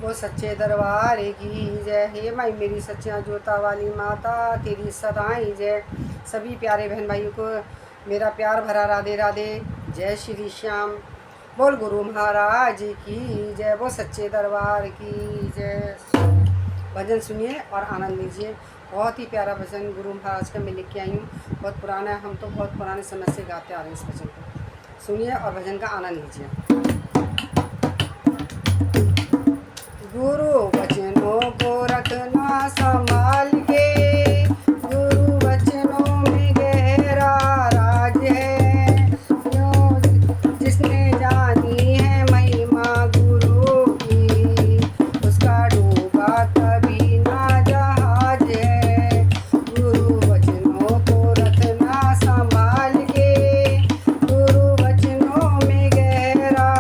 वो सच्चे दरबार की जय। हे माई मेरी सच्चियाँ जोता वाली माता तेरी सदाई जय। सभी प्यारे बहन भाइयों को मेरा प्यार भरा राधे राधे। जय श्री श्याम। बोल गुरु महाराज की जय। वो सच्चे दरबार की जय। भजन सुनिए और आनंद लीजिए। बहुत ही प्यारा भजन गुरु महाराज का मैं लिख के आई हूँ। बहुत पुराना है, हम तो बहुत पुराने समय से गाते आ रहे हैं इस भजन को। सुनिए और भजन का आनंद लीजिए। गुरु वचनों को रखना संभाल के, गुरु वचनों में गहरा राज है। जिसने जानी है महिमा गुरु की, उसका डूबा कभी ना जहाज है। गुरु वचनों को रखना संभाल के, गुरु वचनों में गहरा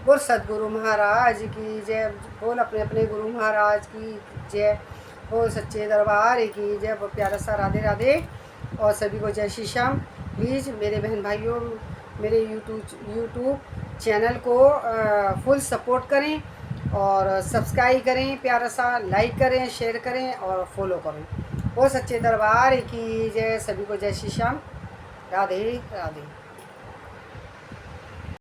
बोल सतगुरु महाराज की जय, बोल अपने अपने गुरु महाराज की जय, बोल सच्चे दरबार की जय। प्यारा सा राधे राधे और सभी को जय श्री श्याम। प्लीज़ मेरे बहन भाइयों मेरे यूट्यूब चैनल को फुल सपोर्ट करें और सब्सक्राइब करें, प्यारा सा लाइक करें, शेयर करें और फॉलो करें। वो सच्चे दरबार की जय, सभी को जय श्री श्याम। राधे राधे।